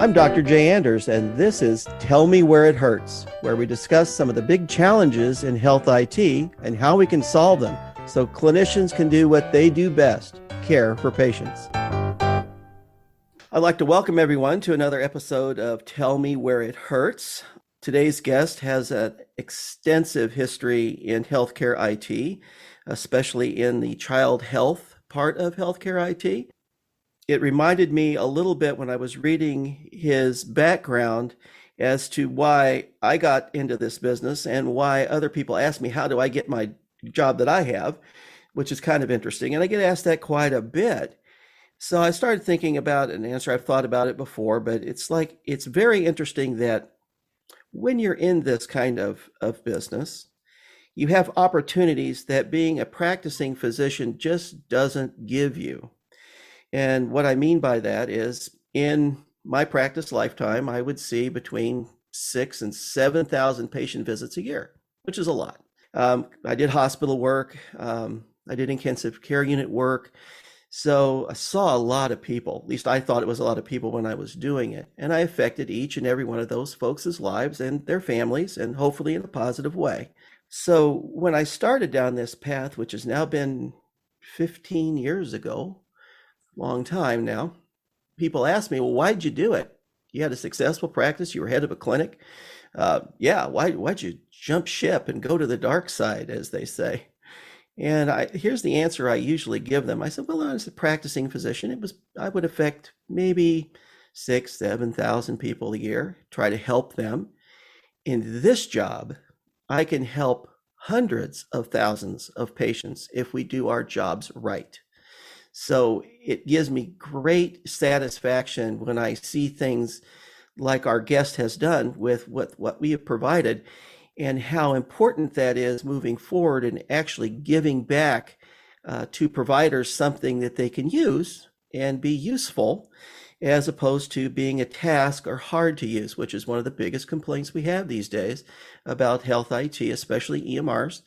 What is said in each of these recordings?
I'm Dr. Jay Anders, and this is Tell Me Where It Hurts, where we discuss some of the big challenges in health IT and how we can solve them so clinicians can do what they do best, care for patients. I'd like to welcome everyone to another episode of Tell Me Where It Hurts. Today's guest has an extensive history in healthcare IT, especially in the child health part of healthcare IT. It reminded me a little bit when I was reading his background as to why I got into this business and why other people ask me, how do I get my job that I have, which is kind of interesting. And I get asked that quite a bit. So I started thinking about an answer. I've thought about it before, but it's very interesting that when you're in this kind of business, you have opportunities that being a practicing physician just doesn't give you. And what I mean by that is in my practice lifetime, I would see between 6,000 and 7,000 patient visits a year, which is a lot. I did hospital work. I did intensive care unit work. So I saw a lot of people, at least I thought it was a lot of people when I was doing it. And I affected each and every one of those folks' lives and their families, and hopefully in a positive way. So when I started down this path, which has now been 15 years ago, long time now, people ask me, well, why'd you do it? You had a successful practice, you were head of a clinic. Why'd you jump ship and go to the dark side, as they say? And here's the answer I usually give them. I said, well, as a practicing physician, I would affect maybe 6,000, 7,000 people a year, try to help them. In this job, I can help hundreds of thousands of patients if we do our jobs right. So it gives me great satisfaction when I see things like our guest has done with what we have provided and how important that is moving forward and actually giving back to providers something that they can use and be useful, as opposed to being a task or hard to use, which is one of the biggest complaints we have these days about health IT, especially EMRs.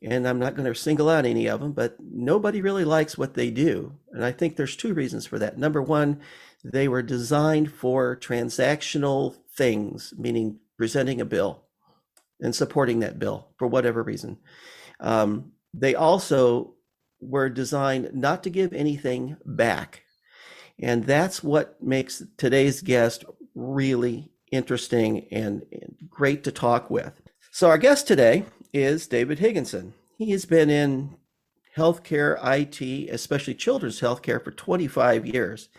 And I'm not going to single out any of them, but nobody really likes what they do. And I think there's two reasons for that. Number one, they were designed for transactional things, meaning presenting a bill and supporting that bill for whatever reason. They also were designed not to give anything back. And that's what makes today's guest really interesting and great to talk with. So our guest today is David Higginson. He has been in healthcare IT, especially children's healthcare, for 25 years.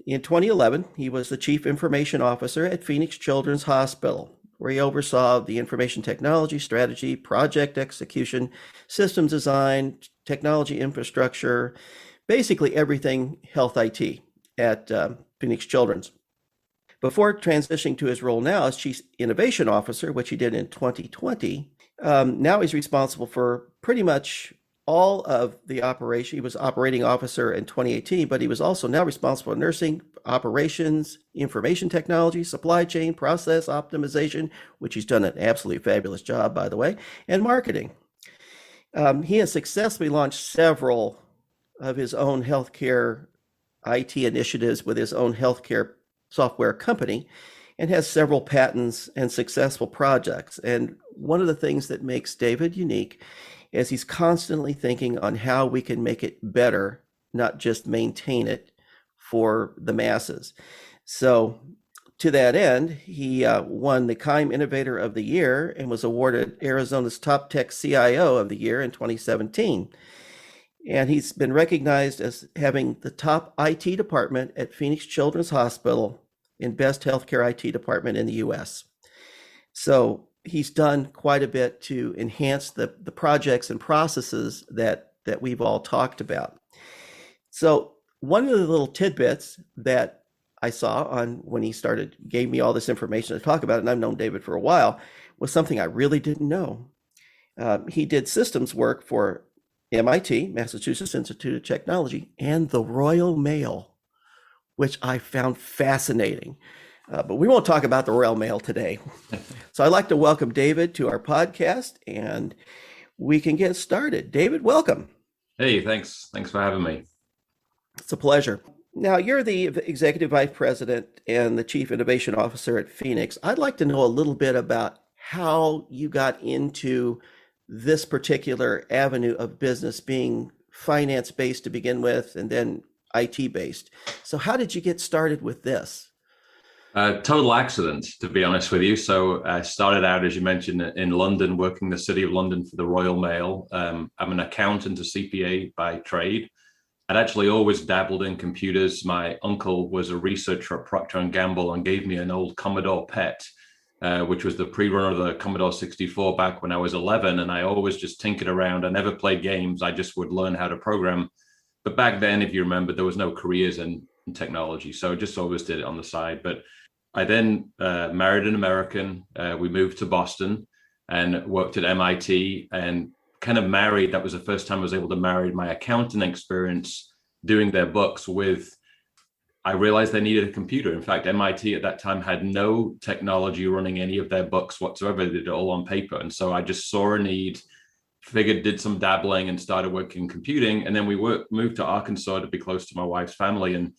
In 2011, he was the Chief Information Officer at Phoenix Children's Hospital, where he oversaw the information technology strategy, project execution, systems design, technology infrastructure, basically everything health IT at Phoenix Children's. Before transitioning to his role now as Chief Innovation Officer, which he did in 2020, now he's responsible for pretty much all of the operation. He was operating officer in 2018, but he was also now responsible for nursing, operations, information technology, supply chain, process optimization, which he's done an absolutely fabulous job, by the way, and marketing. He has successfully launched several of his own healthcare IT initiatives with his own healthcare software company, and has several patents and successful projects. And one of the things that makes David unique is he's constantly thinking on how we can make it better, not just maintain it for the masses. So to that end, he won the KIME Innovator of the Year and was awarded Arizona's Top Tech CIO of the Year in 2017. And he's been recognized as having the top IT department at Phoenix Children's Hospital and best healthcare IT department in the US. So he's done quite a bit to enhance the projects and processes that we've all talked about. So one of the little tidbits that I saw on when he gave me all this information to talk about it, and I've known David for a while, was something I really didn't know. He did systems work for MIT, Massachusetts Institute of Technology, and the Royal Mail, which I found fascinating. But we won't talk about the Royal Mail today. So I'd like to welcome David to our podcast, and we can get started. David, welcome. Hey, thanks. Thanks for having me. It's a pleasure. Now, you're the executive vice president and the chief innovation officer at Phoenix. I'd like to know a little bit about how you got into this particular avenue of business, being finance based to begin with and then IT based. So, how did you get started with this? Total accident, to be honest with you. So I started out, as you mentioned, in London, working the City of London for the Royal Mail. I'm an accountant, a CPA by trade. I'd actually always dabbled in computers. My uncle was a researcher at Procter and Gamble and gave me an old Commodore PET, which was the pre-runner of the Commodore 64 back when I was 11. And I always just tinkered around. I never played games. I just would learn how to program. But back then, if you remember, there was no careers in technology. So I just always did it on the side. But I then married an American. We moved to Boston and worked at MIT and kind of married. That was the first time I was able to marry my accounting experience doing their books with. I realized they needed a computer. In fact, MIT at that time had no technology running any of their books whatsoever. They did it all on paper. And so I just saw a need, figured, did some dabbling and started working in computing. And then we moved to Arkansas to be close to my wife's family. And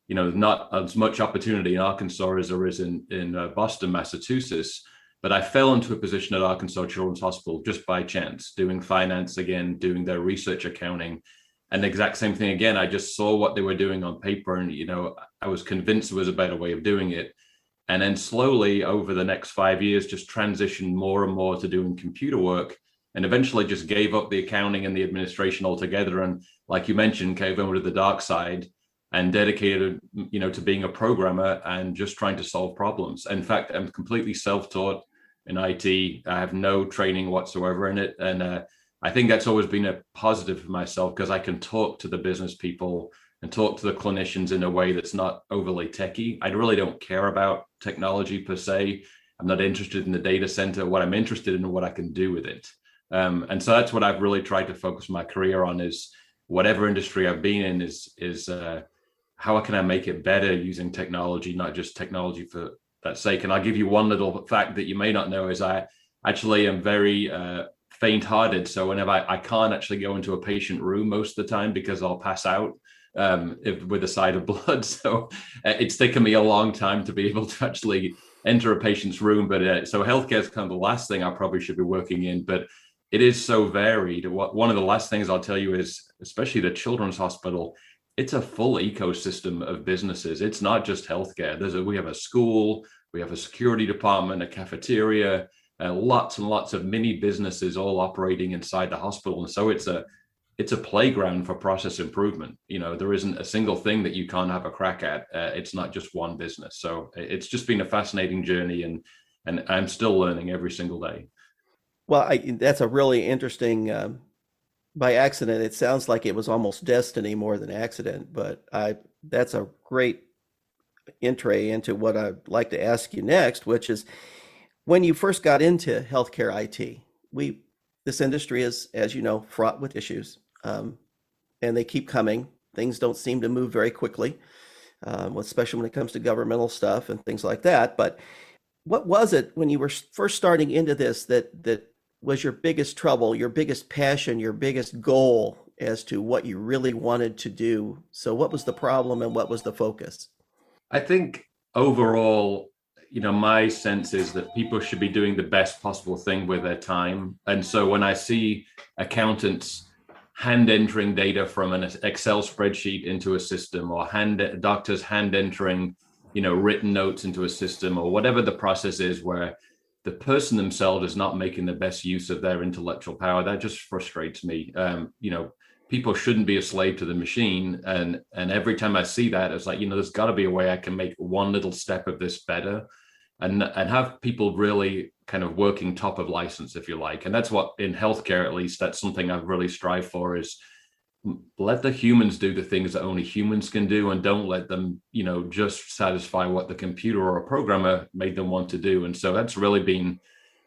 not as much opportunity in Arkansas as there is in Boston, Massachusetts. But I fell into a position at Arkansas Children's Hospital just by chance, doing finance again, doing their research accounting. And the exact same thing again. I just saw what they were doing on paper, and I was convinced there was a better way of doing it. And then slowly over the next 5 years, just transitioned more and more to doing computer work, and eventually just gave up the accounting and the administration altogether. And like you mentioned, came over to the dark side and dedicated, to being a programmer and just trying to solve problems. In fact, I'm completely self-taught in IT. I have no training whatsoever in it. And I think that's always been a positive for myself because I can talk to the business people and talk to the clinicians in a way that's not overly techie. I really don't care about technology per se. I'm not interested in the data center. What I'm interested in is what I can do with it. And so that's what I've really tried to focus my career on, is whatever industry I've been in is how can I make it better using technology, not just technology for that sake. And I'll give you one little fact that you may not know is I actually am very faint-hearted. So whenever I can't actually go into a patient room most of the time because I'll pass out with a side of blood. So it's taken me a long time to be able to actually enter a patient's room. But so healthcare is kind of the last thing I probably should be working in. But it is so varied. One of the last things I'll tell you is, especially the Children's Hospital, it's a full ecosystem of businesses. It's not just healthcare. We have a school, we have a security department, a cafeteria, lots and lots of mini businesses all operating inside the hospital. And so it's a playground for process improvement. There isn't a single thing that you can't have a crack at. It's not just one business. So it's just been a fascinating journey, and I'm still learning every single day. Well, that's a really interesting. By accident, it sounds like it was almost destiny more than accident, but that's a great entree into what I'd like to ask you next, which is when you first got into healthcare IT, this industry is, as you know, fraught with issues, and they keep coming. Things don't seem to move very quickly, especially when it comes to governmental stuff and things like that. But what was it when you were first starting into this that was your biggest trouble, your biggest passion, your biggest goal as to what you really wanted to do? So what was the problem and what was the focus? I think overall, my sense is that people should be doing the best possible thing with their time. And so when I see accountants hand entering data from an Excel spreadsheet into a system, or doctors hand entering, written notes into a system, or whatever the process is where the person themselves is not making the best use of their intellectual power, that just frustrates me. People shouldn't be a slave to the machine. And every time I see that, it's like, there's got to be a way I can make one little step of this better, and have people really kind of working top of license, if you like. And that's what, in healthcare, at least, that's something I've really strived for, is let the humans do the things that only humans can do, and don't let them, just satisfy what the computer or a programmer made them want to do. And so that's really been,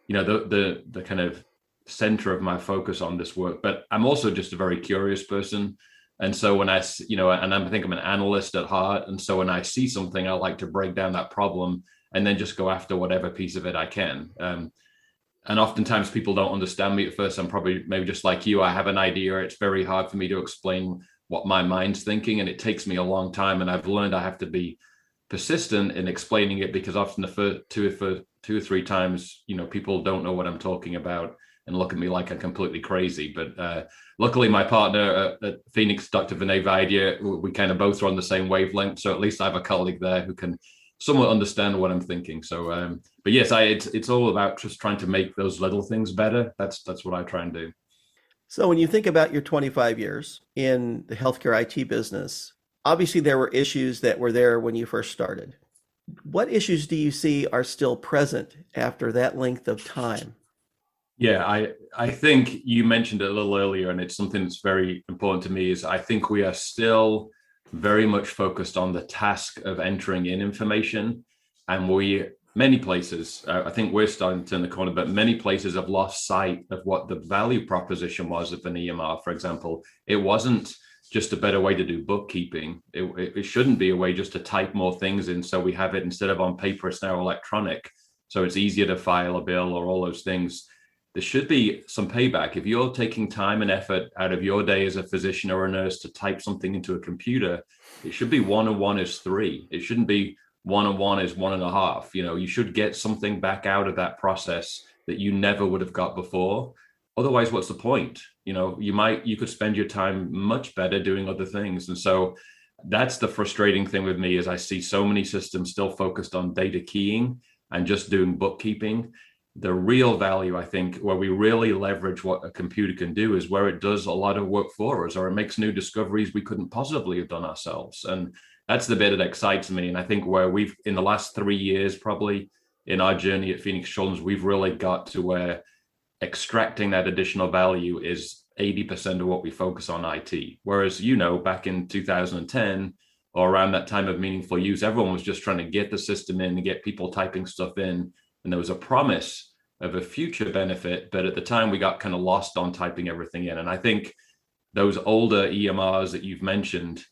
the kind of center of my focus on this work. But I'm also just a very curious person. And so when I think I'm an analyst at heart. And so when I see something, I like to break down that problem and then just go after whatever piece of it I can. And oftentimes people don't understand me at first. I'm probably maybe just like you. I have an idea. It's very hard for me to explain what my mind's thinking. And it takes me a long time. And I've learned I have to be persistent in explaining it, because often the first two or three times, people don't know what I'm talking about and look at me like I'm completely crazy. But luckily, my partner at Phoenix, Dr. Vinay Vaidya, we kind of both are on the same wavelength. So at least I have a colleague there who can somewhat understand what I'm thinking. So, but yes, it's all about just trying to make those little things better. That's what I try and do. So when you think about your 25 years in the healthcare IT business, obviously there were issues that were there when you first started. What issues do you see are still present after that length of time? Yeah, I think you mentioned it a little earlier, and it's something that's very important to me, is I think we are still very much focused on the task of entering in information. And many places, I think we're starting to turn the corner, but many places have lost sight of what the value proposition was of an EMR, for example. It wasn't just a better way to do bookkeeping. It shouldn't be a way just to type more things in. So we have it, instead of on paper, it's now electronic. So it's easier to file a bill or all those things. There should be some payback. If you're taking time and effort out of your day as a physician or a nurse to type something into a computer, it should be 1 and 1 is 3. It shouldn't be 1 and 1 is 1.5. You should get something back out of that process that you never would have got before. Otherwise, what's the point? You could spend your time much better doing other things. And so that's the frustrating thing with me, is I see so many systems still focused on data keying and just doing bookkeeping. The real value, I think, where we really leverage what a computer can do, is where it does a lot of work for us, or it makes new discoveries we couldn't possibly have done ourselves. And that's the bit that excites me. And I think where we've, in the last 3 years, probably in our journey at Phoenix Children's, we've really got to where extracting that additional value is 80% of what we focus on IT. Whereas, back in 2010, or around that time of meaningful use, everyone was just trying to get the system in and get people typing stuff in. And there was a promise of a future benefit, but at the time we got kind of lost on typing everything in. And I think those older EMRs that you've mentioned,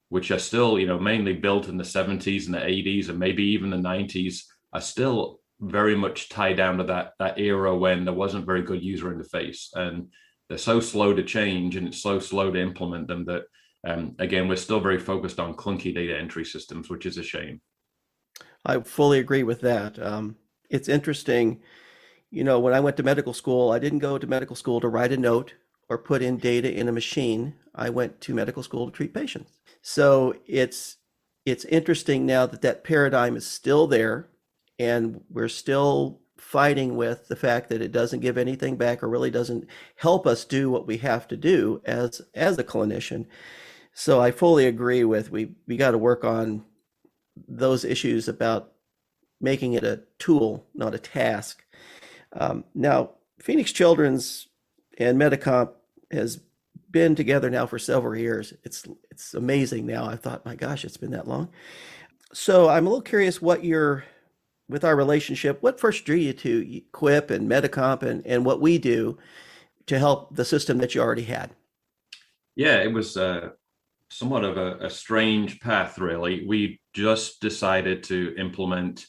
which are still, mainly built in the 70s and the 80s and maybe even the 90s, are still very much tied down to that era when there wasn't very good user interface. And they're so slow to change, and it's so slow to implement them, that, again, we're still very focused on clunky data entry systems, which is a shame. I fully agree with that. It's interesting, when I went to medical school, I didn't go to medical school to write a note or put in data in a machine. I went to medical school to treat patients. So it's interesting now that paradigm is still there, and we're still fighting with the fact that it doesn't give anything back, or really doesn't help us do what we have to do as a clinician. So I fully agree with, we got to work on those issues about making it a tool, not a task. Now, Phoenix Children's and Medicomp has been together now for several years. It's amazing now. I thought, my gosh, it's been that long. So I'm a little curious with our relationship, what first drew you to Quip and Medicomp and what we do to help the system that you already had? Yeah, it was somewhat of a strange path, really. We just decided to implement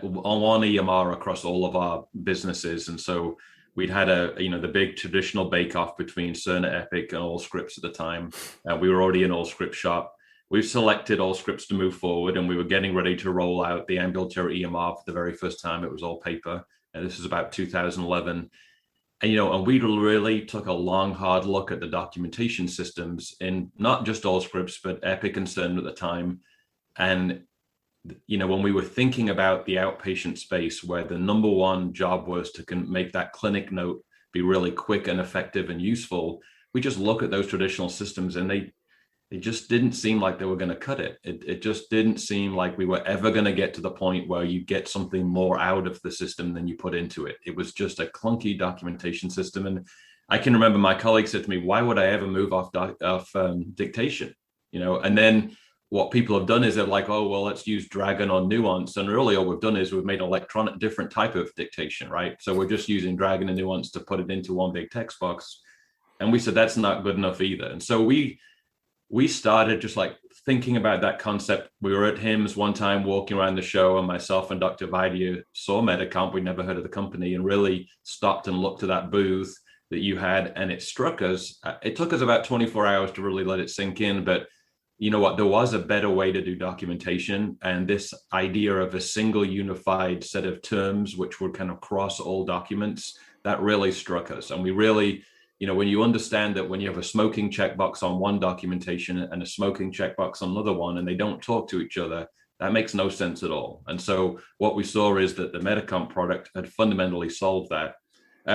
one EMR across all of our businesses. And so we'd had the big traditional bake-off between Cerner, Epic, and Allscripts at the time. We were already in Allscripts shop. We've selected Allscripts to move forward, and we were getting ready to roll out the ambulatory EMR for the very first time. It was all paper, and this was about 2011. And we really took a long, hard look at the documentation systems in not just Allscripts, but Epic and Cerner at the time. And when we were thinking about the outpatient space, where the number one job was to make that clinic note be really quick and effective and useful, we just look at those traditional systems, and they just didn't seem like they were going to cut it. It just didn't seem like we were ever going to get to the point where you get something more out of the system than you put into it. It was just a clunky documentation system. And I can remember my colleague said to me, why would I ever move off dictation? And then what people have done is they're like, oh, well, let's use Dragon or Nuance. And really all we've done is we've made electronic, different type of dictation, right? So we're just using Dragon and Nuance to put it into one big text box. And we said, that's not good enough either. And so we started just like thinking about that concept. We were at HIMSS one time walking around the show, and myself and Dr. Vaidya saw Medicomp. We'd never heard of the company, and really stopped and looked at that booth. that you had, and it struck us. It took us about 24 hours to really let it sink in, but you know what, there was a better way to do documentation, and this idea of a single unified set of terms which would kind of cross all documents, that really struck us. And we really, when you understand that when you have a smoking checkbox on one documentation and a smoking checkbox on another one, and they don't talk to each other, that makes no sense at all. And so what we saw is that the Metacomp product had fundamentally solved that.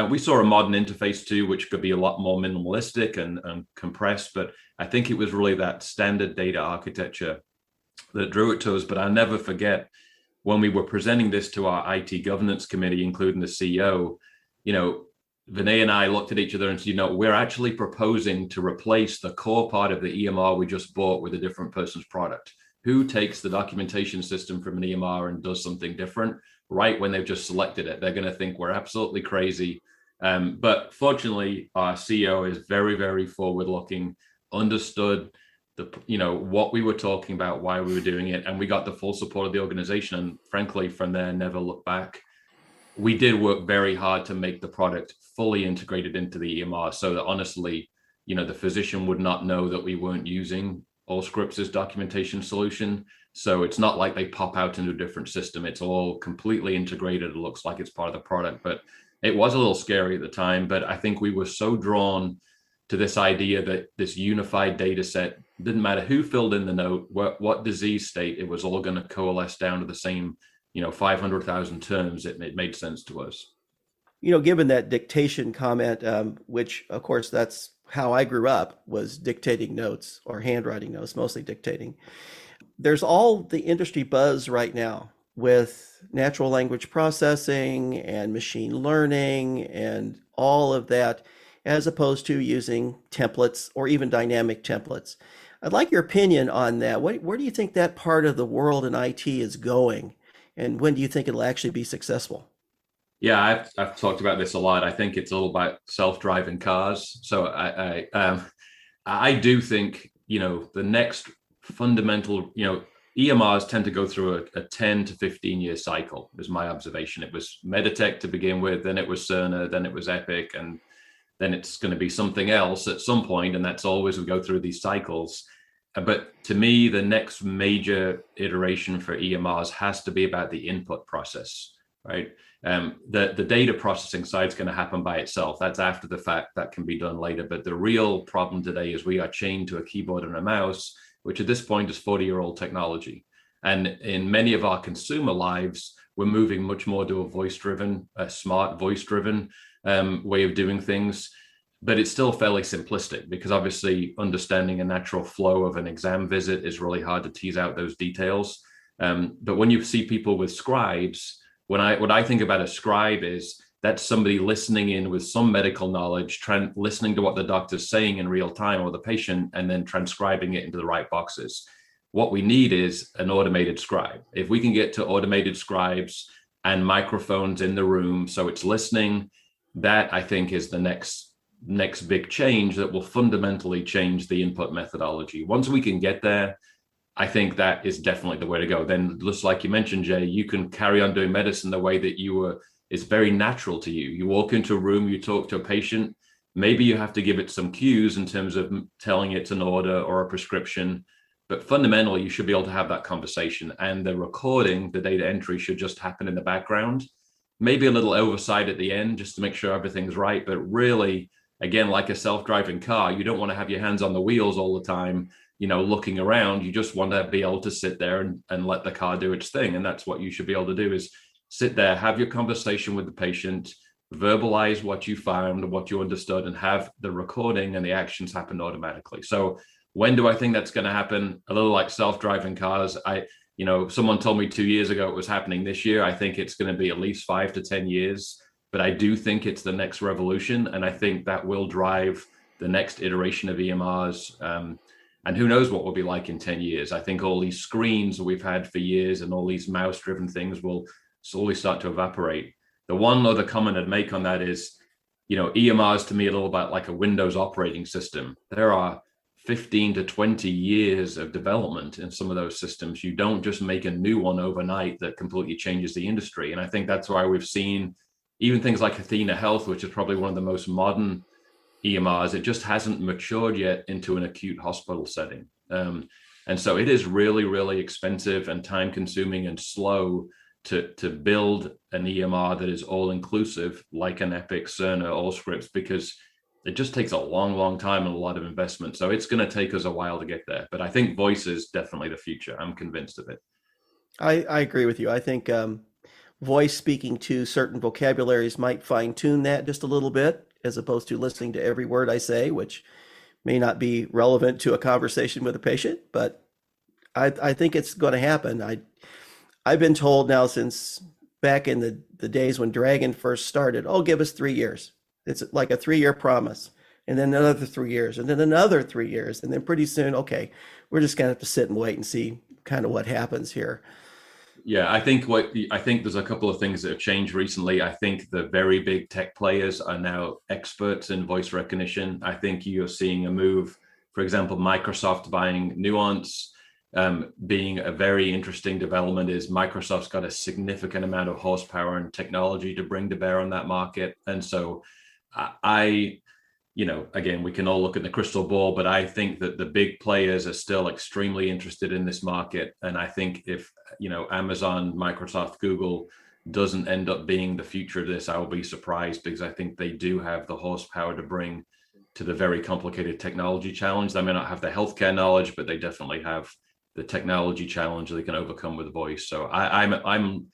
We saw a modern interface too, which could be a lot more minimalistic and compressed, but I think it was really that standard data architecture that drew it to us. But I'll never forget when we were presenting this to our IT governance committee, including the CEO, Vinay and I looked at each other and said, we're actually proposing to replace the core part of the EMR we just bought with a different person's product. Who takes the documentation system from an EMR and does something different right when they've just selected it? They're going to think we're absolutely crazy. But fortunately, our CEO is very, very forward-looking, understood what we were talking about, why we were doing it, and we got the full support of the organization. And frankly, from there, never looked back. We did work very hard to make the product fully integrated into the EMR, so that honestly, the physician would not know that we weren't using Allscripts' documentation solution. So it's not like they pop out into a different system. It's all completely integrated. It looks like it's part of the product, but it was a little scary at the time. But I think we were so drawn to this idea that this unified data set, didn't matter who filled in the note, what disease state, it was all going to coalesce down to the same, 500,000 terms. It made sense to us. Given that dictation comment, which of course that's how I grew up, was dictating notes or handwriting notes, mostly dictating. There's all the industry buzz right now with natural language processing and machine learning and all of that, as opposed to using templates or even dynamic templates. I'd like your opinion on that. Where do you think that part of the world in IT is going? And when do you think it'll actually be successful? Yeah, I've talked about this a lot. I think it's all about self-driving cars. So I do think, the next fundamental, EMRs tend to go through a 10 to 15 year cycle, is my observation. It was Meditech to begin with, then it was Cerner, then it was Epic, and then it's going to be something else at some point, and that's always we go through these cycles. But to me, the next major iteration for EMRs has to be about the input process, right? The data processing side is going to happen by itself. That's after the fact. That can be done later. But the real problem today is we are chained to a keyboard and a mouse, which at this point is 40-year-old technology. And in many of our consumer lives, we're moving much more to a voice-driven, a smart voice-driven way of doing things. But it's still fairly simplistic, because obviously understanding a natural flow of an exam visit is really hard to tease out those details. But when you see people with scribes, what I think about a scribe is that's somebody listening in with some medical knowledge, listening to what the doctor's saying in real time, or the patient, and then transcribing it into the right boxes. What we need is an automated scribe. If we can get to automated scribes and microphones in the room so it's listening, that I think is the next big change that will fundamentally change the input methodology. Once we can get there, I think that is definitely the way to go. Then, just like you mentioned, Jay, you can carry on doing medicine the way that you were. It's very natural to you. You walk into a room, you talk to a patient. Maybe you have to give it some cues in terms of telling it's an order or a prescription, but fundamentally, you should be able to have that conversation. And the recording, the data entry, should just happen in the background. Maybe a little oversight at the end just to make sure everything's right. But really, again, like a self-driving car, you don't want to have your hands on the wheels all the time, looking around. You just want to be able to sit there and let the car do its thing. And that's what you should be able to do, is sit there, have your conversation with the patient, verbalize what you found, what you understood, and have the recording and the actions happen automatically. So when do I think that's going to happen? A little like self-driving cars. Someone told me 2 years ago it was happening this year. I think it's going to be at least 5 to 10 years, but I do think it's the next revolution. And I think that will drive the next iteration of EMRs. And who knows what we'll be like in 10 years. I think all these screens that we've had for years and all these mouse-driven things will slowly start to evaporate. The one other comment I'd make on that is, EMRs to me are a little bit like a Windows operating system. There are 15 to 20 years of development in some of those systems. You don't just make a new one overnight that completely changes the industry. And I think that's why we've seen even things like Athena Health, which is probably one of the most modern EMRs. It just hasn't matured yet into an acute hospital setting. And so it is really, really expensive and time consuming and slow to build an EMR that is all inclusive, like an Epic, Cerner, Allscripts, because it just takes a long, long time and a lot of investment. So it's going to take us a while to get there. But I think voice is definitely the future. I'm convinced of it. I agree with you. I think voice speaking to certain vocabularies might fine tune that just a little bit, as opposed to listening to every word I say, which may not be relevant to a conversation with a patient. But I think it's going to happen. I've been told now since back in the days when Dragon first started, oh, give us 3 years. It's like a 3-year promise, and then another 3 years, and then another 3 years. And then pretty soon, okay, we're just going to have to sit and wait and see kind of what happens here. Yeah, I think there's a couple of things that have changed recently. I think the very big tech players are now experts in voice recognition. I think you're seeing a move, for example, Microsoft buying Nuance. Being a very interesting development is Microsoft's got a significant amount of horsepower and technology to bring to bear on that market. And so again, we can all look at the crystal ball, but I think that the big players are still extremely interested in this market. And I think if, Amazon, Microsoft, Google doesn't end up being the future of this, I will be surprised, because I think they do have the horsepower to bring to the very complicated technology challenge. They may not have the healthcare knowledge, but they definitely have the technology challenge they can overcome with voice. So I'm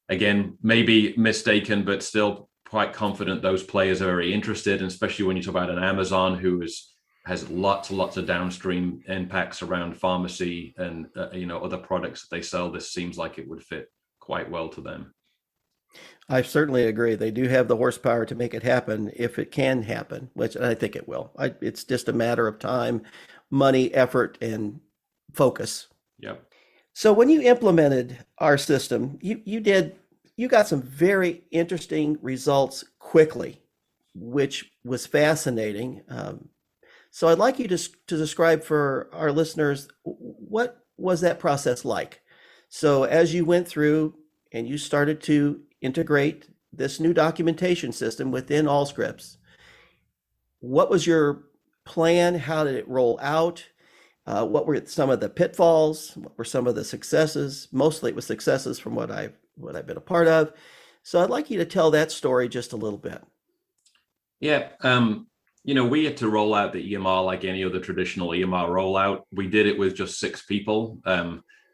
again, maybe mistaken, but still quite confident those players are very interested, and especially when you talk about an Amazon who has lots of downstream impacts around pharmacy and other products that they sell. This seems like it would fit quite well to them. I certainly agree. They do have the horsepower to make it happen if it can happen, which I think it will. It's just a matter of time, money, effort, and focus. Yep. So when you implemented our system, you got some very interesting results quickly, which was fascinating. So I'd like you to describe for our listeners, what was that process like? So as you went through and you started to integrate this new documentation system within Allscripts, what was your plan? How did it roll out? What were some of the pitfalls? What were some of the successes? Mostly it was successes from what I've been a part of. So I'd like you to tell that story just a little bit. Yeah. We had to roll out the EMR like any other traditional EMR rollout. We did it with just 6 people,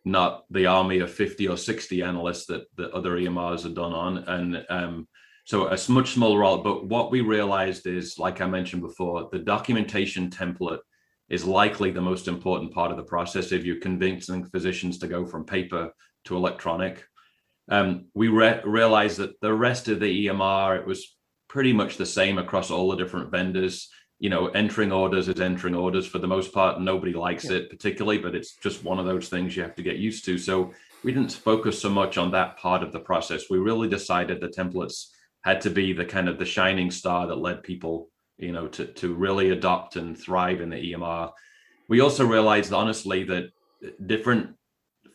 not the army of 50 or 60 analysts that the other EMRs are done on. And so a much smaller role. But what we realized is, like I mentioned before, the documentation template is likely the most important part of the process if you're convincing physicians to go from paper to electronic. We realized that the rest of the EMR, it was pretty much the same across all the different vendors. Entering orders is entering orders for the most part. Nobody likes it particularly, but it's just one of those things you have to get used to. So we didn't focus so much on that part of the process. We really decided the templates had to be the kind of the shining star that led people, to really adopt and thrive in the EMR. We also realized, honestly, that different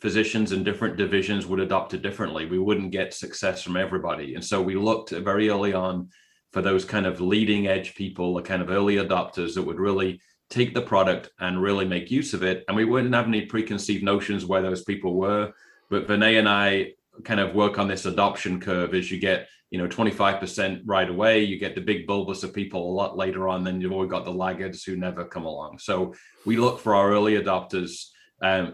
physicians and different divisions would adopt it differently. We wouldn't get success from everybody. And so we looked very early on for those kind of leading edge people, the kind of early adopters that would really take the product and really make use of it. And we wouldn't have any preconceived notions where those people were. But Vinay and I kind of work on this adoption curve. As you get 25% right away, you get the big bulbous of people a lot later on, then you've always got the laggards who never come along. So we look for our early adopters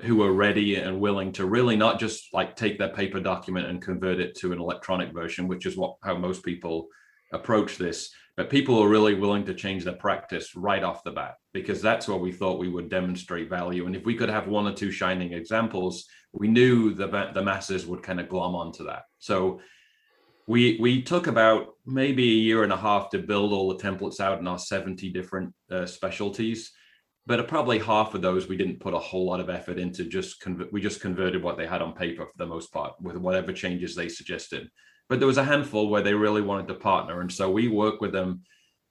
who are ready and willing to really not just like take their paper document and convert it to an electronic version, which is how most people approach this, but people are really willing to change their practice right off the bat, because that's where we thought we would demonstrate value. And if we could have 1 or 2 shining examples, we knew the masses would kind of glom onto that. So we took about maybe a year and a half to build all the templates out in our 70 different specialties. But probably half of those we didn't put a whole lot of effort into. We just converted what they had on paper for the most part with whatever changes they suggested. But there was a handful where they really wanted to partner. And so we worked with them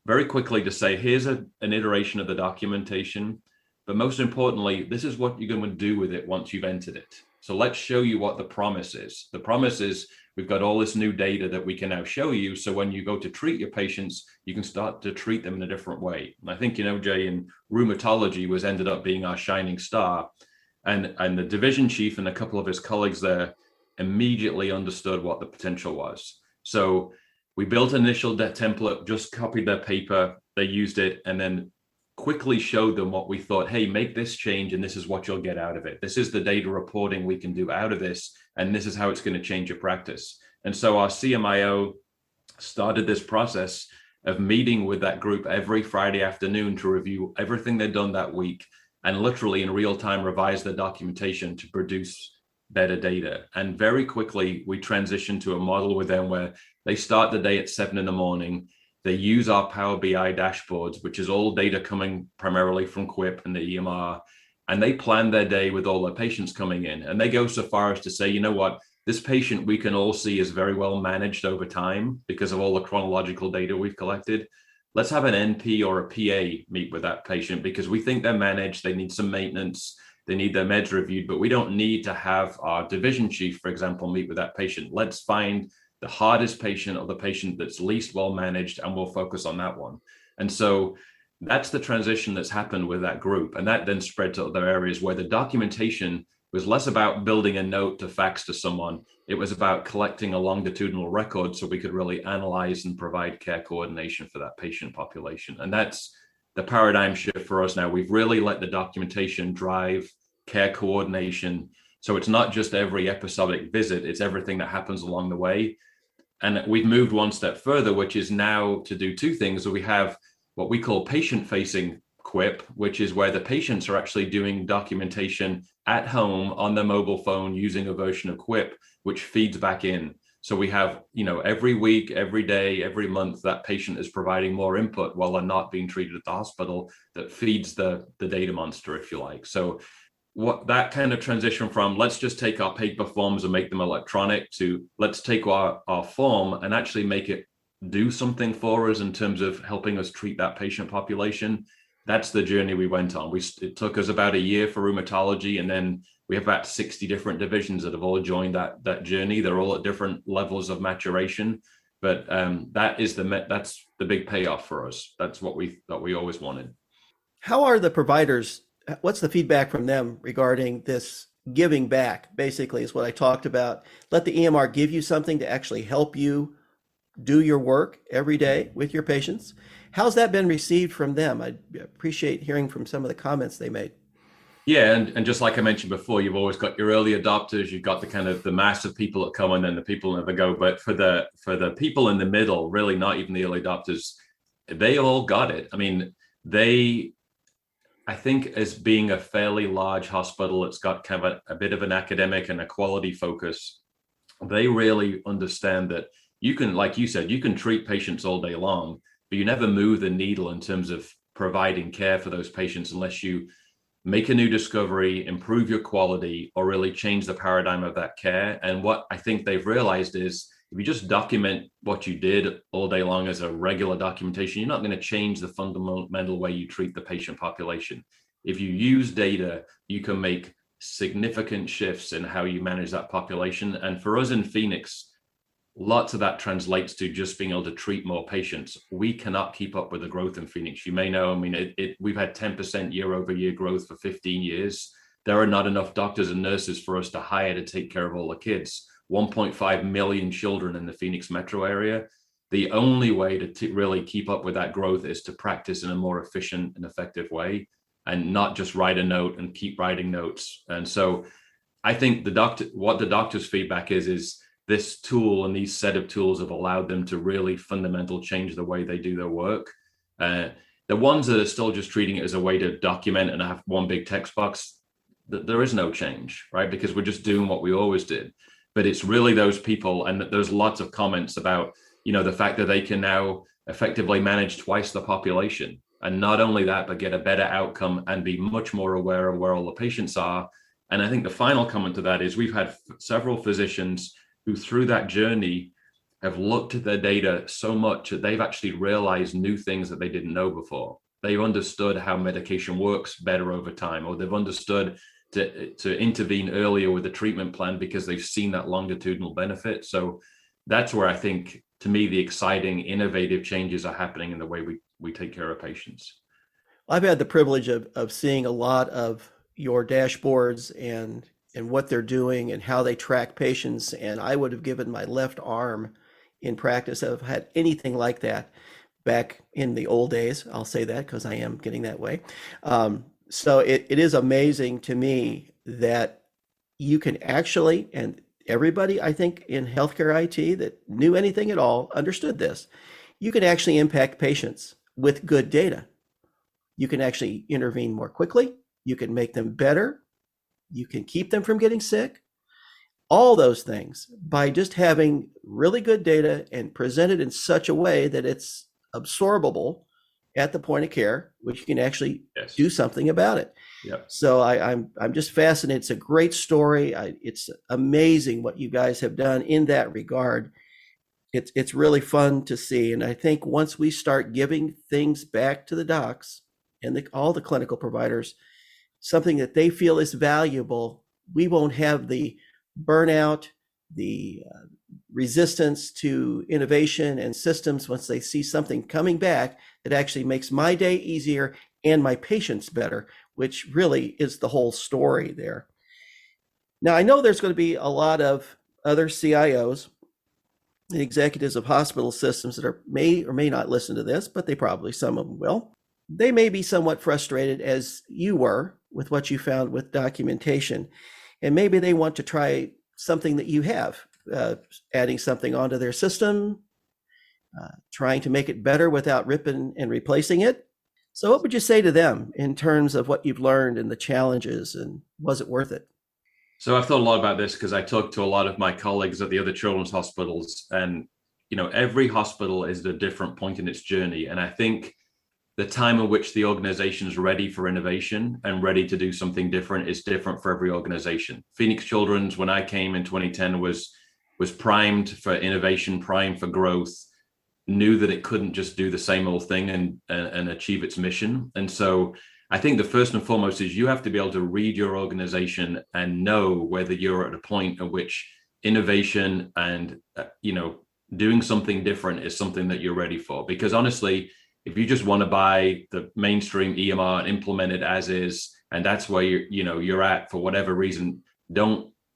very quickly to say, here's an iteration of the documentation. But most importantly, this is what you're going to do with it once you've entered it. So let's show you what the promise is. The promise is we've got all this new data that we can now show you. So when you go to treat your patients, you can start to treat them in a different way. And I think, Jay, in rheumatology was ended up being our shining star. And the division chief and a couple of his colleagues there immediately understood what the potential was. So we built an initial template, just copied their paper, they used it, and then quickly showed them what we thought, hey, make this change and this is what you'll get out of it. This is the data reporting we can do out of this, and this is how it's going to change your practice. And so our CMIO started this process of meeting with that group every Friday afternoon to review everything they'd done that week and literally in real time revise the documentation to produce better data. And very quickly, we transitioned to a model with them where they start the day at 7 a.m. They use our Power BI dashboards, which is all data coming primarily from Quip and the EMR, and they plan their day with all their patients coming in. And they go so far as to say, you know what, this patient we can all see is very well managed over time because of all the chronological data we've collected. Let's have an NP or a PA meet with that patient because we think they're managed, they need some maintenance, they need their meds reviewed, but we don't need to have our division chief, for example, meet with that patient. Let's find the hardest patient or the patient that's least well managed, and we'll focus on that one. And so that's the transition that's happened with that group. And that then spread to other areas where the documentation was less about building a note to fax to someone. It was about collecting a longitudinal record so we could really analyze and provide care coordination for that patient population. And that's the paradigm shift for us now. We've really let the documentation drive care coordination. So it's not just every episodic visit, it's everything that happens along the way. And we've moved one step further, which is now to do two things. So we have what we call patient-facing Quip, which is where the patients are actually doing documentation at home on their mobile phone using a version of Quip, which feeds back in. So we have, every week, every day, every month, that patient is providing more input while they're not being treated at the hospital that feeds the data monster, if you like. So what that kind of transition from let's just take our paper forms and make them electronic to let's take our form and actually make it do something for us in terms of helping us treat that patient population. That's the journey we went on. It took us about a year for rheumatology, and then we have about 60 different divisions that have all joined that journey. They're all at different levels of maturation, but that's the big payoff for us. That's what we always wanted. How are the providers? What's the feedback from them regarding this giving back? Basically, is what I talked about. Let the EMR give you something to actually help you do your work every day with your patients. How's that been received from them? I appreciate hearing from some of the comments they made. Yeah, and just like I mentioned before, you've always got your early adopters, you've got the kind of the mass of people that come and then the people never go. But for the people in the middle, really not even the early adopters, they all got it. I mean, I think as being a fairly large hospital, it's got kind of a bit of an academic and a quality focus. They really understand that you can, like you said, you can treat patients all day long, but you never move the needle in terms of providing care for those patients unless you make a new discovery, improve your quality, or really change the paradigm of that care. And what I think they've realized is if you just document what you did all day long as a regular documentation, you're not going to change the fundamental way you treat the patient population. If you use data, you can make significant shifts in how you manage that population. And for us in Phoenix, lots of that translates to just being able to treat more patients. We cannot keep up with the growth in Phoenix. You may know, I mean, we've had 10% year over year growth for 15 years. There are not enough doctors and nurses for us to hire to take care of all the kids. 1.5 million children in the Phoenix metro area. The only way to really keep up with that growth is to practice in a more efficient and effective way and not just write a note and keep writing notes. And so I think what the doctor's feedback is this tool and these set of tools have allowed them to really fundamentally change the way they do their work. The ones that are still just treating it as a way to document and have one big text box, there is no change, right? Because we're just doing what we always did. But it's really those people, and there's lots of comments about, the fact that they can now effectively manage twice the population. And not only that, but get a better outcome and be much more aware of where all the patients are. And I think the final comment to that is we've had several physicians who through that journey have looked at their data so much that they've actually realized new things that they didn't know before. They've understood how medication works better over time, or they've understood to intervene earlier with a treatment plan because they've seen that longitudinal benefit. So that's where I think, to me, the exciting, innovative changes are happening in the way we take care of patients. I've had the privilege of seeing a lot of your dashboards and what they're doing and how they track patients. And I would have given my left arm in practice if I had anything like that back in the old days. I'll say that because I am getting that way. So it is amazing to me that you can actually, and everybody I think in healthcare IT that knew anything at all understood this, you can actually impact patients with good data. You can actually intervene more quickly. You can make them better. You can keep them from getting sick. All those things by just having really good data and presented in such a way that it's absorbable at the point of care, which you can actually do something about it. Yep. So I'm just fascinated. It's a great story. It's amazing what you guys have done in that regard. It's really fun to see. And I think once we start giving things back to the docs and all the clinical providers, something that they feel is valuable, we won't have the burnout, the resistance to innovation and systems once they see something coming back that actually makes my day easier and my patients better, which really is the whole story there. Now, I know there's going to be a lot of other CIOs, the executives of hospital systems that may or may not listen to this, but they probably, some of them will. They may be somewhat frustrated as you were with what you found with documentation. And maybe they want to try something that you have, adding something onto their system, trying to make it better without ripping and replacing it. So what would you say to them in terms of what you've learned and the challenges, and was it worth it? So I've thought a lot about this because I talked to a lot of my colleagues at the other children's hospitals, and every hospital is at a different point in its journey. And I think the time in which the organization is ready for innovation and ready to do something different is different for every organization. Phoenix Children's, when I came in 2010, was primed for innovation, primed for growth, knew that it couldn't just do the same old thing and achieve its mission. And so I think the first and foremost is you have to be able to read your organization and know whether you're at a point at which innovation and doing something different is something that you're ready for. Because honestly, if you just want to buy the mainstream EMR and implement it as is, and that's where you're at for whatever reason,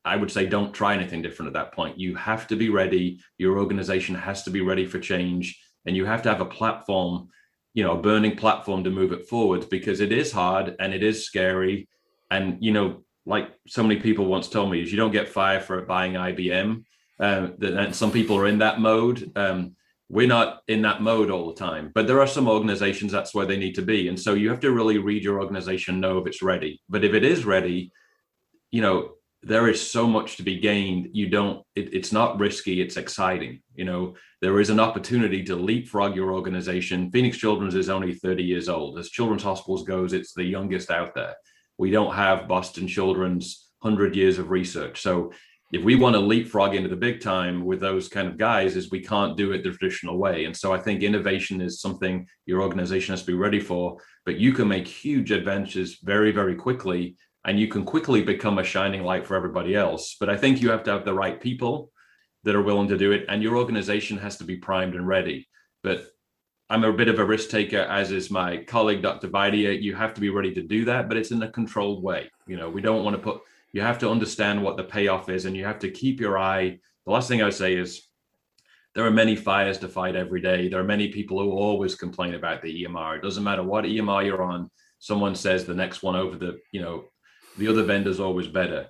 I would say don't try anything different at that point. You have to be ready. Your organization has to be ready for change, and you have to have a platform, a burning platform to move it forward, because it is hard and it is scary. And, like so many people once told me, is you don't get fired for buying IBM. And some people are in that mode. We're not in that mode all the time, but there are some organizations that's where they need to be. And so you have to really read your organization, know if it's ready. But if it is ready, there is so much to be gained. It's not risky, it's exciting. There is an opportunity to leapfrog your organization. Phoenix Children's is only 30 years old. As Children's Hospitals goes, it's the youngest out there. We don't have Boston Children's 100 years of research. So if we want to leapfrog into the big time with those kind of guys, is we can't do it the traditional way. And so I think innovation is something your organization has to be ready for, but you can make huge advances very, very quickly, and you can quickly become a shining light for everybody else. But I think you have to have the right people that are willing to do it, and your organization has to be primed and ready. But I'm a bit of a risk taker, as is my colleague, Dr. Vidia. You have to be ready to do that, but it's in a controlled way. We don't want to you have to understand what the payoff is, and you have to keep your eye. The last thing I would say is there are many fires to fight every day. There are many people who always complain about the EMR. It doesn't matter what EMR you're on. Someone says the next one over the other vendor's always better.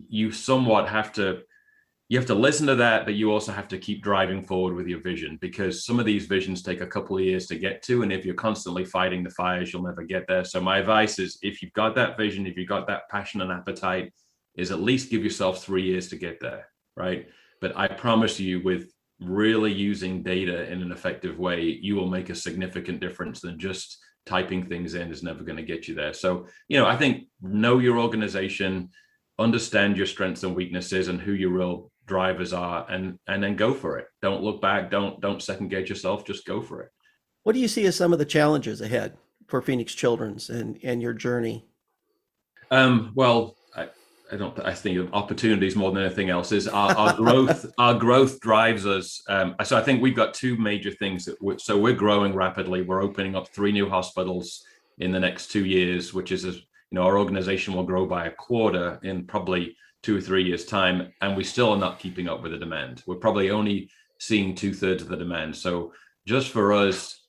You somewhat have to listen to that, but you also have to keep driving forward with your vision, because some of these visions take a couple of years to get to. And if you're constantly fighting the fires, you'll never get there. So my advice is, if you've got that vision, if you've got that passion and appetite, is at least give yourself 3 years to get there, right? But I promise you, with really using data in an effective way, you will make a significant difference. Than just typing things in is never going to get you there. So, I think know your organization, understand your strengths and weaknesses and who your real drivers are, and then go for it. Don't look back. Don't second guess yourself. Just go for it. What do you see as some of the challenges ahead for Phoenix Children's and your journey? Well, I think opportunities more than anything else is our growth. Our growth drives us. So I think we've got two major things. So we're growing rapidly. We're opening up 3 new hospitals in the next 2 years, which is, our organization will grow by a quarter in probably 2 or 3 years time. And we still are not keeping up with the demand. We're probably only seeing 2/3 of the demand. So just for us,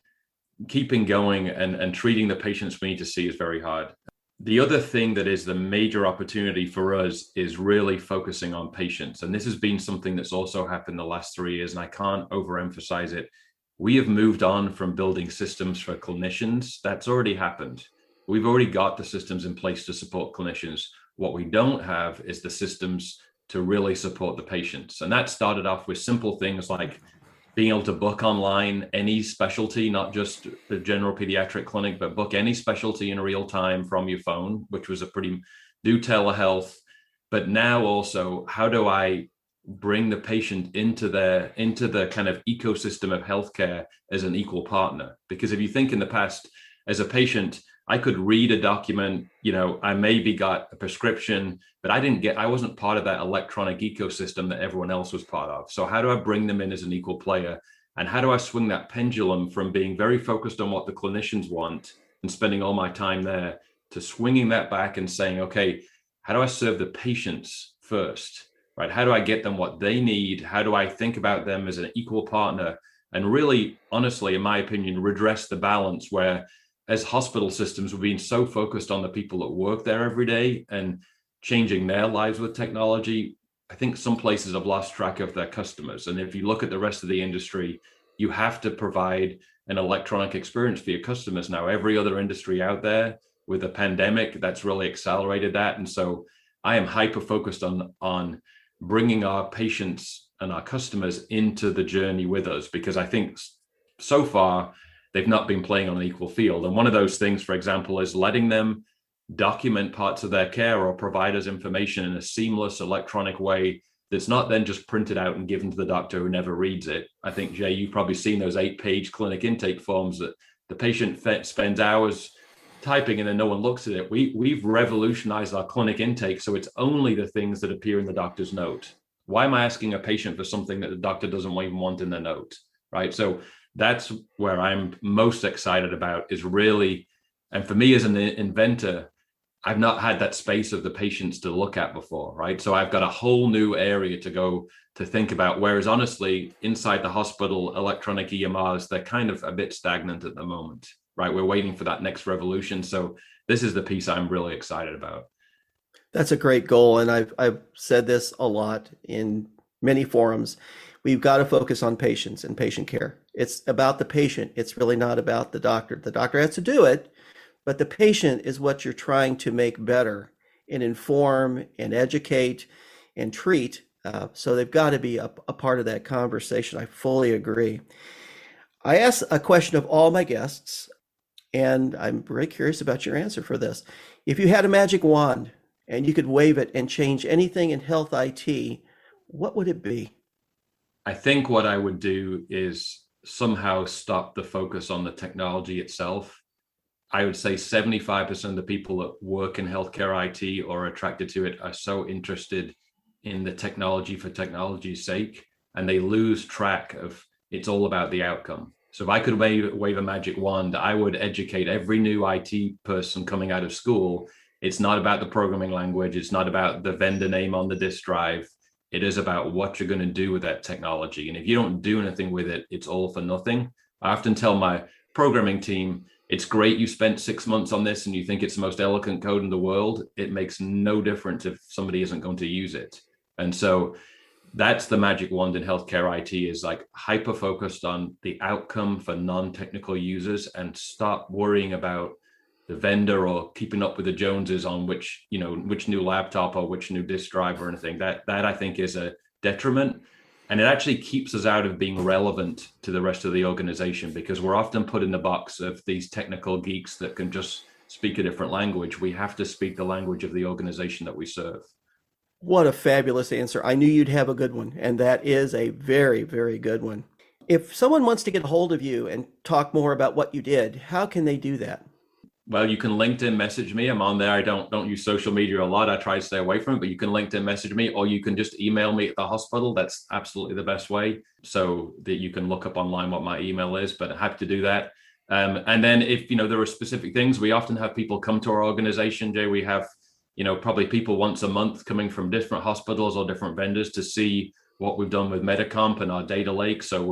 keeping going and treating the patients we need to see is very hard. The other thing that is the major opportunity for us is really focusing on patients. And this has been something that's also happened the last 3 years, and I can't overemphasize it. We have moved on from building systems for clinicians. That's already happened. We've already got the systems in place to support clinicians. What we don't have is the systems to really support the patients. And that started off with simple things like being able to book online any specialty, not just the general pediatric clinic, but book any specialty in real time from your phone, which was do telehealth. But now also, how do I bring the patient into the kind of ecosystem of healthcare as an equal partner? Because if you think in the past, as a patient, I could read a document, I maybe got a prescription, but I wasn't part of that electronic ecosystem that everyone else was part of. So how do I bring them in as an equal player? And how do I swing that pendulum from being very focused on what the clinicians want and spending all my time there to swinging that back and saying, okay, how do I serve the patients first, right? How do I get them what they need? How do I think about them as an equal partner? And really, honestly, in my opinion, redress the balance where as hospital systems, we're being so focused on the people that work there every day and changing their lives with technology. I think some places have lost track of their customers. And if you look at the rest of the industry, you have to provide an electronic experience for your customers now. Every other industry out there with the pandemic, that's really accelerated that. And so I am hyper focused on bringing our patients and our customers into the journey with us, because I think so far, they've not been playing on an equal field. And one of those things, for example, is letting them document parts of their care or provide us information in a seamless electronic way that's not then just printed out and given to the doctor who never reads it. I think, Jay, you've probably seen those 8-page clinic intake forms that the patient spends hours typing and then no one looks at it. We've revolutionized our clinic intake, so it's only the things that appear in the doctor's note. Why am I asking a patient for something that the doctor doesn't even want in the note, right? So that's where I'm most excited about, is really, and for me as an inventor, I've not had that space of the patients to look at before, right? So I've got a whole new area to go to think about, whereas honestly, inside the hospital, electronic EMRs, they're kind of a bit stagnant at the moment, right? We're waiting for that next revolution. So this is the piece I'm really excited about. That's a great goal. And I've said this a lot in many forums. We've got to focus on patients and patient care. It's about the patient. It's really not about the doctor. The doctor has to do it, but the patient is what you're trying to make better and inform and educate and treat. So they've got to be a part of that conversation. I fully agree. I ask a question of all my guests, and I'm very curious about your answer for this. If you had a magic wand and you could wave it and change anything in health IT, what would it be? I think what I would do is somehow stop the focus on the technology itself. I would say 75% of the people that work in healthcare IT or are attracted to it are so interested in the technology for technology's sake, and they lose track of it's all about the outcome. So if I could wave a magic wand, I would educate every new IT person coming out of school. It's not about the programming language. It's not about the vendor name on the disk drive. It is about what you're going to do with that technology. And if you don't do anything with it, it's all for nothing. I often tell my programming team, it's great you spent 6 months on this and you think it's the most elegant code in the world. It makes no difference if somebody isn't going to use it. And so that's the magic wand in healthcare IT, is like hyper focused on the outcome for non-technical users and stop worrying about the vendor or keeping up with the Joneses on which new laptop or which new disk drive or anything. That I think is a detriment. And it actually keeps us out of being relevant to the rest of the organization, because we're often put in the box of these technical geeks that can just speak a different language. We have to speak the language of the organization that we serve. What a fabulous answer. I knew you'd have a good one, and that is a very, very good one. If someone wants to get a hold of you and talk more about what you did, how can they do that? Well, you can LinkedIn message me. I'm on there. I don't use social media a lot. I try to stay away from it, but you can LinkedIn message me, or you can just email me at the hospital. That's absolutely the best way, so that you can look up online what my email is. But I'm happy to do that. And then if there are specific things, we often have people come to our organization, Jay. We have probably people once a month coming from different hospitals or different vendors to see what we've done with Metacomp and our data lake. So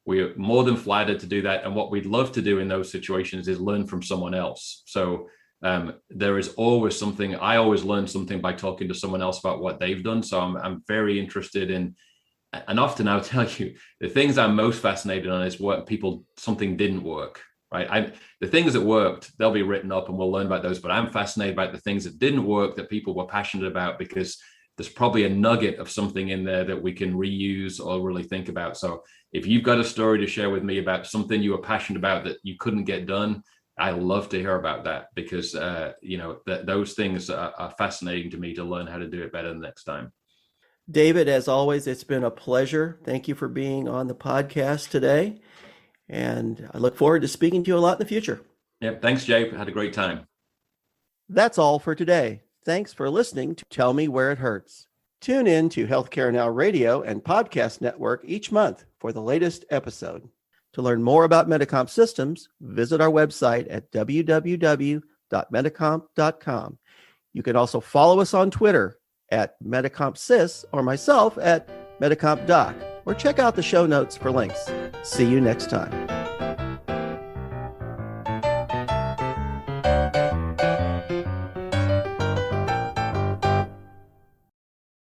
we're more than flattered to do that. And what we'd love to do in those situations is learn from someone else. So there is always something. I always learn something by talking to someone else about what they've done. So I'm very interested in, and often I'll tell you, the things I'm most fascinated on is what something didn't work, right? The things that worked, they'll be written up and we'll learn about those. But I'm fascinated by the things that didn't work that people were passionate about, because there's probably a nugget of something in there that we can reuse or really think about. So if you've got a story to share with me about something you were passionate about that you couldn't get done, I love to hear about that, because those things are fascinating to me, to learn how to do it better the next time. David, as always, it's been a pleasure. Thank you for being on the podcast today. And I look forward to speaking to you a lot in the future. Yeah, thanks, Jay. Had a great time. That's all for today. Thanks for listening to Tell Me Where It Hurts. Tune in to Healthcare Now Radio and Podcast Network each month for the latest episode. To learn more about Metacomp systems, visit our website at www.metacomp.com. You can also follow us on Twitter at MetacompSys or myself at MetacompDoc, or check out the show notes for links. See you next time.